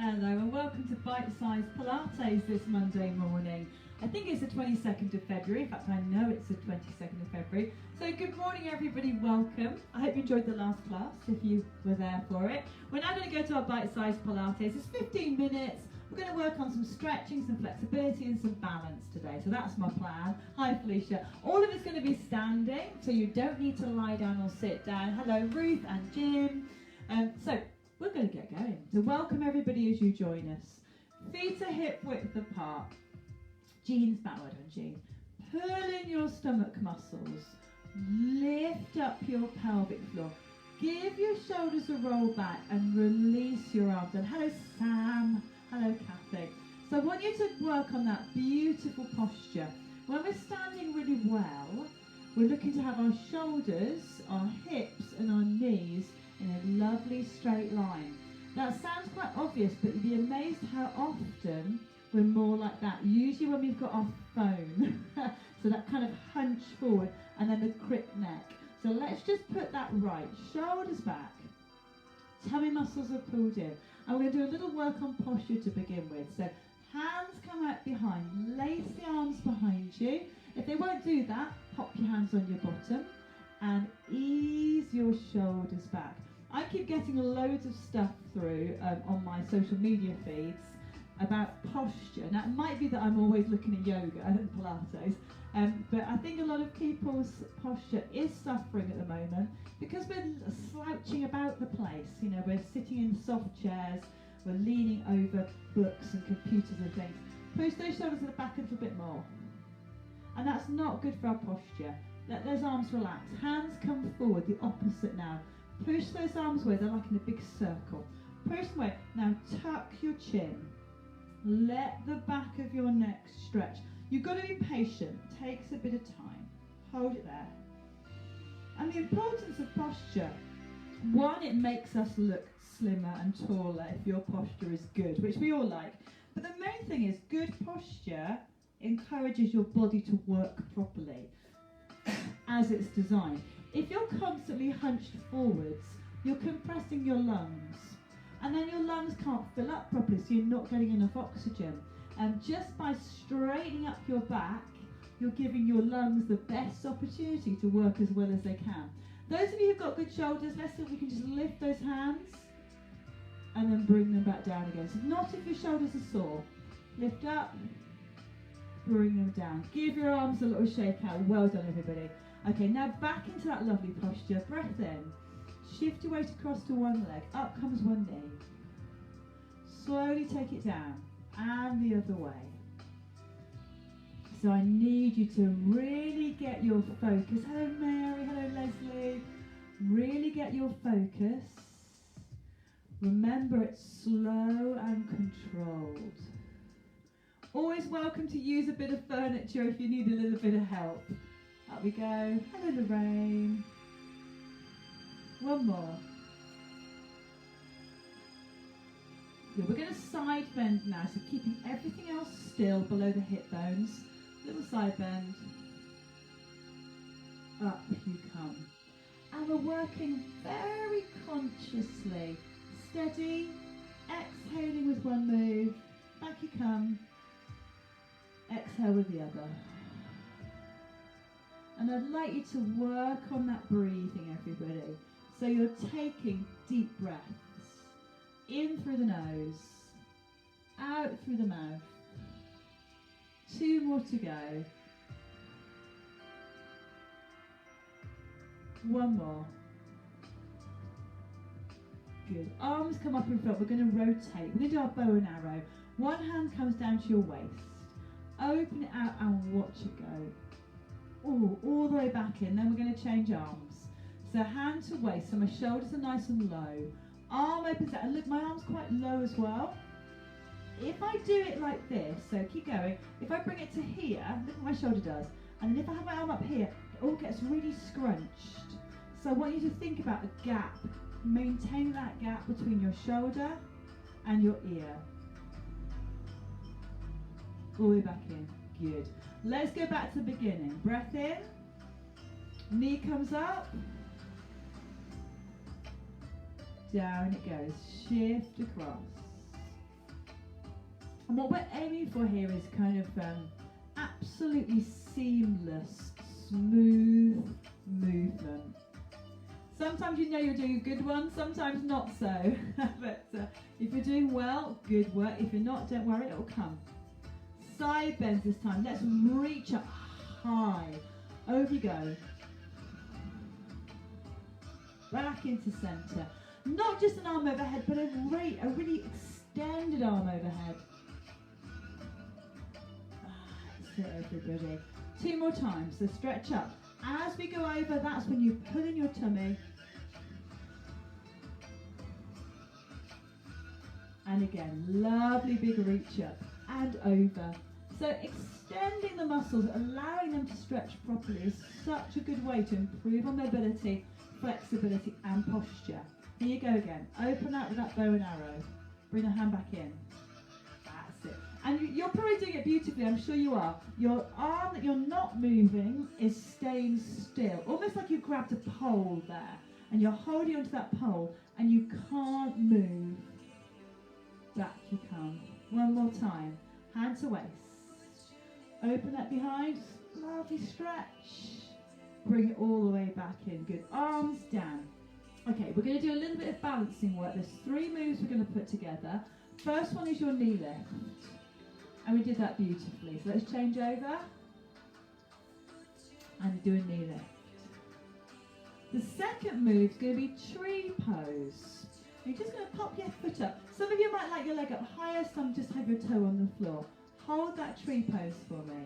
Hello and welcome to Bite Size Pilates this Monday morning. I think it's the 22nd of February, in fact I know it's the 22nd of February. So good morning everybody, welcome. I hope you enjoyed the last class if you were there for it. We're now going to go to our Bite Size Pilates. It's 15 minutes. We're going to work on some stretching, some flexibility and some balance today. So that's my plan. Hi Felicia. All of it's going to be standing, so you don't need to lie down or sit down. Hello Ruth and Jim. So we're going to get going. So welcome everybody as you join us. Feet are hip width apart. Jeans backward on Jean. Pull in your stomach muscles. Lift up your pelvic floor. Give your shoulders a roll back and release your arms. And hello Sam. Hello Kathy. So I want you to work on that beautiful posture. When we're standing really well, we're looking to have our shoulders, our hips and our knees in a lovely straight line. That sounds quite obvious, but you'd be amazed how often we're more like that. Usually when we've got our phone, so that kind of hunch forward and then the crick neck. So let's just put that right. Shoulders back, tummy muscles are pulled in. And we're going to do a little work on posture to begin with. So hands come out behind, lace the arms behind you. If they won't do that, pop your hands on your bottom and ease your shoulders back. I keep getting loads of stuff through on my social media feeds about posture. Now it might be that I'm always looking at yoga and Pilates, but I think a lot of people's posture is suffering at the moment because we're slouching about the place. You know, we're sitting in soft chairs, we're leaning over books and computers and things. Push those shoulders to the back a little bit more. And that's not good for our posture. Let those arms relax. Hands come forward, the opposite now. Push those arms away, they're like in a big circle. Push them away. Now tuck your chin. Let the back of your neck stretch. You've got to be patient. It takes a bit of time. Hold it there. And the importance of posture. One, it makes us look slimmer and taller if your posture is good, which we all like. But the main thing is good posture encourages your body to work properly as it's designed. If you're constantly hunched forwards, you're compressing your lungs. And then your lungs can't fill up properly, so you're not getting enough oxygen. And just by straightening up your back, you're giving your lungs the best opportunity to work as well as they can. Those of you who've got good shoulders, let's see if we can just lift those hands and then bring them back down again. So not if your shoulders are sore. Lift up, bring them down. Give your arms a little shake out. Well done, everybody. Okay, now back into that lovely posture. Breath in. Shift your weight across to one leg. Up comes one knee. Slowly take it down. And the other way. So I need you to really get your focus. Hello Mary, hello Leslie. Really get your focus. Remember it's slow and controlled. Always welcome to use a bit of furniture if you need a little bit of help. Up we go. Hello Lorraine. One more. Good. We're going to side bend now, so keeping everything else still below the hip bones. Little side bend. Up you come. And we're working very consciously. Steady. Exhaling with one move. Back you come. Exhale with the other. And I'd like you to work on that breathing, everybody. So you're taking deep breaths. In through the nose. Out through the mouth. 2 more to go. 1 more. Good. Arms come up in front. We're going to rotate. We're going to do our bow and arrow. One hand comes down to your waist. Open it out and watch it go. Ooh, all the way back in. Then we're going to change arms. So hand to waist. So my shoulders are nice and low. Arm opens out. And look, my arm's quite low as well. If I do it like this, so keep going. If I bring it to here, look what my shoulder does. And then if I have my arm up here, it all gets really scrunched. So I want you to think about a gap. Maintain that gap between your shoulder and your ear. All the way back in. Good. Let's go back to the beginning. Breath in. Knee comes up. Down it goes. Shift across. And what we're aiming for here is kind of absolutely seamless, smooth movement. Sometimes you know you're doing a good one, sometimes not so. But if you're doing well, good work. If you're not, don't worry, it will come. Side bends this time. Let's reach up high. Over you go. Back into centre. Not just an arm overhead, but a really extended arm overhead. That's it, everybody. 2 more times, so stretch up. As we go over, that's when you pull in your tummy. And again, lovely big reach up and over. So extending the muscles, allowing them to stretch properly is such a good way to improve on mobility, flexibility and posture. Here you go again. Open out with that bow and arrow. Bring the hand back in. That's it. And you're probably doing it beautifully, I'm sure you are. Your arm that you're not moving is staying still. Almost like you grabbed a pole there. And you're holding onto that pole and you can't move. Back you come. One more time. Hand to waist. Open that behind. Lovely stretch. Bring it all the way back in. Good. Arms down. Okay, we're going to do a little bit of balancing work. There's 3 moves we're going to put together. First one is your knee lift. And we did that beautifully. So let's change over. And do a knee lift. The second move is going to be tree pose. You're just going to pop your foot up. Some of you might like your leg up higher, some just have your toe on the floor. Hold that tree pose for me.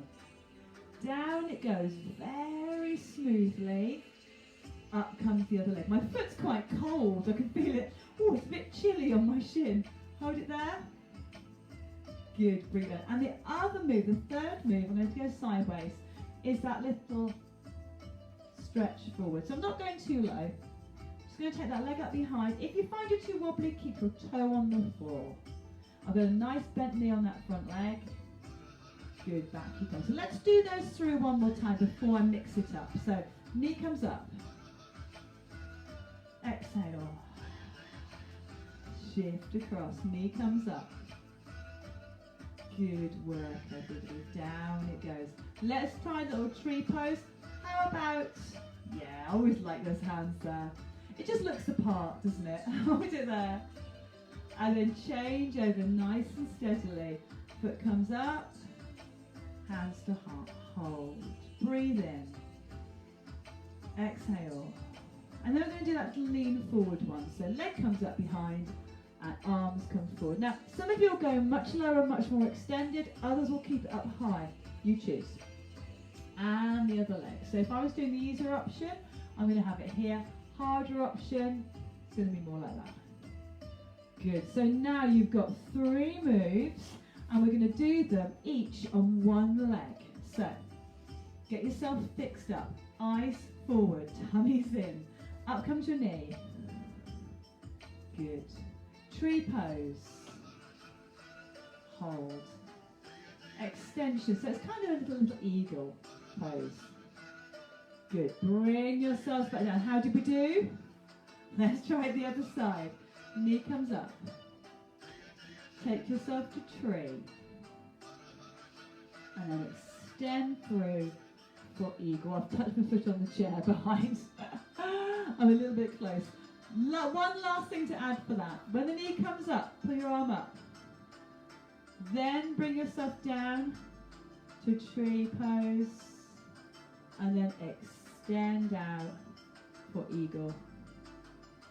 Down it goes very smoothly. Up comes the other leg. My foot's quite cold, I can feel it. Oh, it's a bit chilly on my shin. Hold it there. Good, bring it. And the other move, the third move, I'm going to go sideways, is that little stretch forward. So I'm not going too low. Just going to take that leg up behind. If you find you're too wobbly, keep your toe on the floor. I've got a nice bent knee on that front leg. Good, back you go. So let's do those through one more time before I mix it up. So knee comes up. Exhale. Shift across. Knee comes up. Good work, everybody. Down it goes. Let's try the little tree pose. How about, yeah, I always like those hands there. It just looks the part, doesn't it? Hold it there. And then change over nice and steadily. Foot comes up. Hands to heart. Hold. Breathe in. Exhale. And then we're going to do that lean forward one. So leg comes up behind and arms come forward. Now, some of you will go much lower, much more extended. Others will keep it up high. You choose. And the other leg. So if I was doing the easier option, I'm going to have it here. Harder option, it's going to be more like that. Good. So now you've got 3 moves, and we're going to do them each on one leg. So get yourself fixed up. Eyes forward, tummy's in. Up comes your knee. Good. Tree pose. Hold. Extension. So it's kind of a little eagle pose. Good. Bring yourselves back down. How did we do? Let's try the other side. Knee comes up. Take yourself to tree. And then extend through for eagle. I've touched my foot on the chair behind. I'm a little bit close. One last thing to add for that. When the knee comes up, pull your arm up. Then bring yourself down to tree pose. And then extend out for eagle.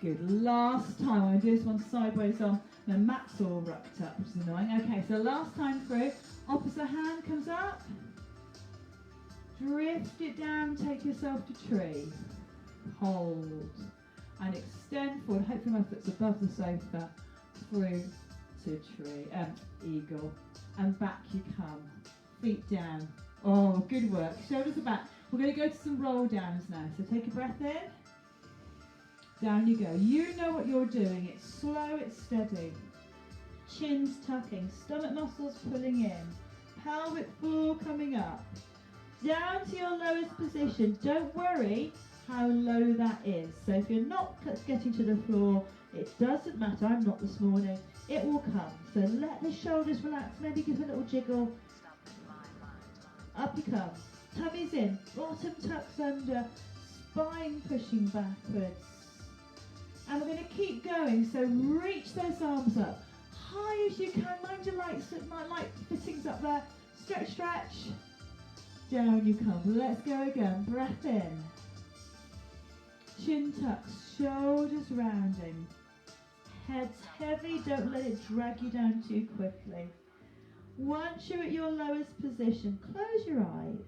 Good. Last time, I'm going to do this one sideways on. My mat's all rucked up, which is annoying. Okay, so last time through, opposite hand comes up. Drift it down, take yourself to tree. Hold. And extend forward. Hopefully my foot's above the sofa. Through to tree. Eagle. And back you come. Feet down. Oh, good work. Shoulders are back. We're going to go to some roll downs now. So take a breath in. Down you go. You know what you're doing. It's slow, it's steady. Chin's tucking. Stomach muscles pulling in. Pelvic floor coming up. Down to your lowest position. Don't worry how low that is. So if you're not getting to the floor, It doesn't matter, I'm not this morning. It will come. So let the shoulders relax, maybe give a little jiggle. Up you come. Tummy's in, bottom tucks under, spine pushing backwards. And we're going to keep going, so reach those arms up. High as you can, mind your light fittings up there. Stretch, stretch. Down you come. Let's go again. Breath in. Chin tucks, shoulders rounding. Head's heavy, don't let it drag you down too quickly. Once you're at your lowest position, close your eyes.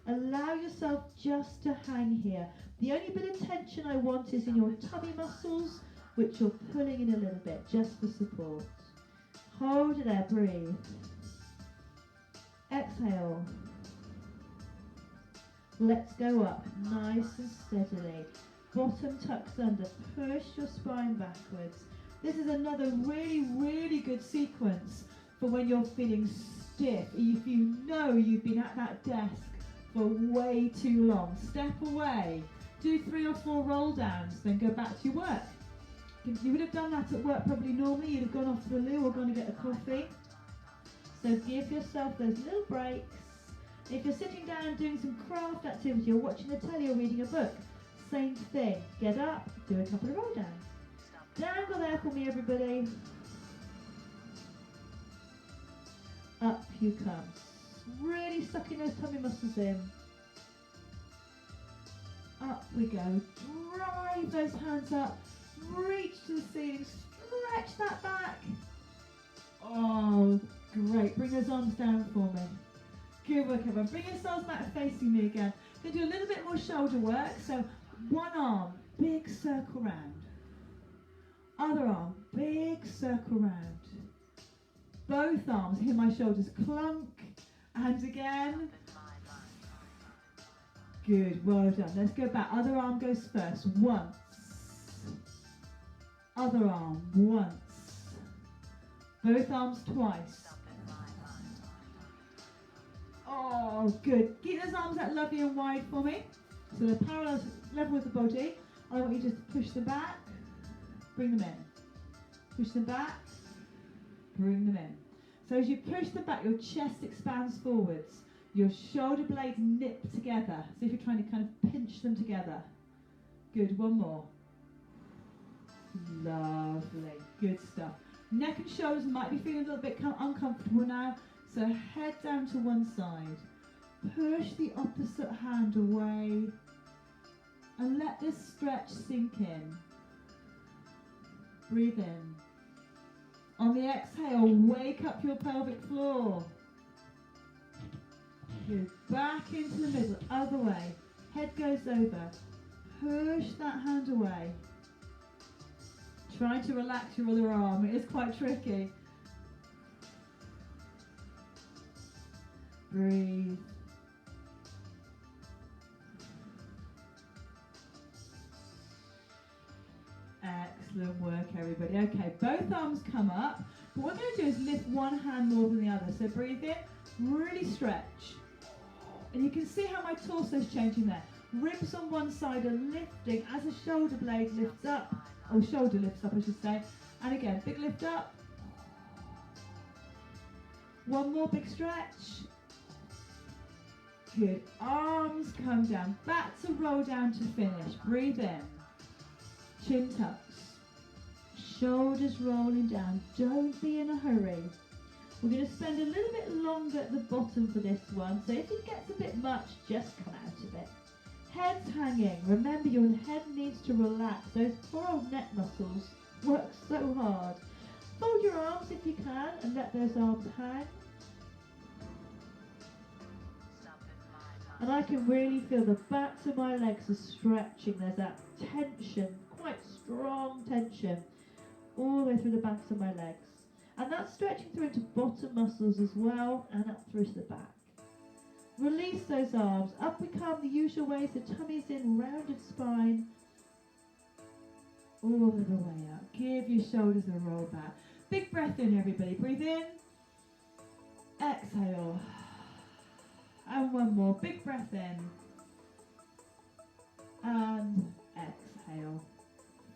Allow yourself just to hang here. The only bit of tension I want is in your tummy muscles, which you're pulling in a little bit, just for support. Hold it there, breathe. Exhale. Let's go up, nice and steadily. Bottom tucks under, push your spine backwards. This is another really, really good sequence for when you're feeling stiff. If you know you've been at that desk for way too long, step away. Do 3 or 4 roll downs, then go back to your work. You would have done that at work probably normally. You'd have gone off to the loo or gone to get a coffee. So give yourself those little breaks. If you're sitting down doing some craft activity or watching the telly or reading a book, same thing. Get up, do a couple of roll downs. Dangle there for me, everybody. Up you come. Really sucking those tummy muscles in. Up we go. Drive those hands up. Reach to the ceiling. Stretch that back. Oh, great. Bring those arms down for me. Good work, everyone. Bring yourselves back facing me again. Going to do a little bit more shoulder work. So one arm, big circle round. Other arm, big circle round. Both arms, hear my shoulders clunk. And again. Good, well done. Let's go back. Other arm goes first. Once. Other arm, once. Both arms twice. Oh, good. Keep those arms out lovely and wide for me. So they're parallel, level with the body. I want you just to push them back, bring them in. Push them back, bring them in. So as you push them back, your chest expands forwards. Your shoulder blades nip together. So if you're trying to kind of pinch them together. Good, one more. Lovely, good stuff. Neck and shoulders might be feeling a little bit uncomfortable now. So head down to one side. Push the opposite hand away. And let this stretch sink in. Breathe in. On the exhale, wake up your pelvic floor. Good. Back into the middle, other way. Head goes over. Push that hand away. Try to relax your other arm. It is quite tricky. Breathe. Excellent work, everybody. Okay, both arms come up. But what we're going to do is lift one hand more than the other. So breathe in, really stretch. And you can see how my torso is changing there. Ribs on one side are lifting as the shoulder blade lifts up. Or shoulder lifts up, I should say. And again, big lift up. One more big stretch. Good. Arms come down. Back to roll down to finish. Breathe in. Chin tucks. Shoulders rolling down. Don't be in a hurry. We're going to spend a little bit longer at the bottom for this one. So if it gets a bit much, just come out of it. Head's hanging. Remember, your head needs to relax. Those poor old neck muscles work so hard. Fold your arms if you can and let those arms hang. And I can really feel the backs of my legs are stretching. There's that tension, quite strong tension, all the way through the backs of my legs. And that's stretching through into bottom muscles as well, and up through to the back. Release those arms. Up we come the usual way, so tummy's in, rounded spine. All the way up. Give your shoulders a roll back. Big breath in, everybody. Breathe in. Exhale. And one more. Big breath in. And exhale.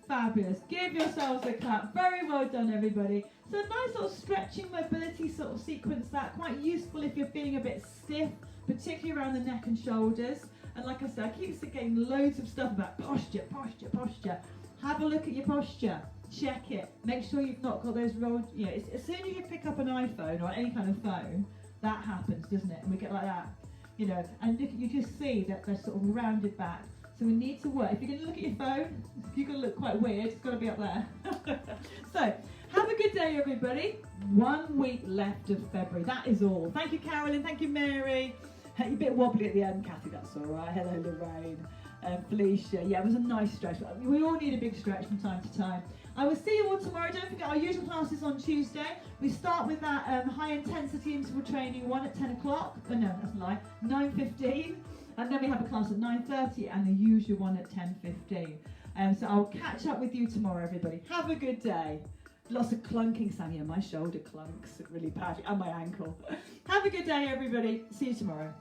Fabulous. Give yourselves a clap. Very well done, everybody. So a nice little stretching mobility sort of sequence, that quite useful if you're feeling a bit stiff, particularly around the neck and shoulders. And like I said, I keep getting loads of stuff about posture, posture, posture. Have a look at your posture. Check it. Make sure you've not got those rolled, you know, as soon as you pick up an iPhone or any kind of phone, that happens, doesn't it? And we get like that, you know, and you just see that they're sort of rounded back. So we need to work. If you're going to look at your phone, if you're going to look quite weird, it's got to be up there. So, have a good day, everybody. 1 week left of February. That is all. Thank you, Carolyn. Thank you, Mary. You're a bit wobbly at the end, Kathy. That's all right. Hello, Lorraine. Felicia. Yeah, it was a nice stretch. We all need a big stretch from time to time. I will see you all tomorrow. Don't forget our usual class is on Tuesday. We start with that high intensity interval training one at 10 o'clock. Oh no, that's a lie. 9:15. And then we have a class at 9:30 and the usual one at 10:15. So I'll catch up with you tomorrow, everybody. Have a good day. Lots of clunking, Sammy, and my shoulder clunks really badly, and my ankle. Have a good day, everybody. See you tomorrow.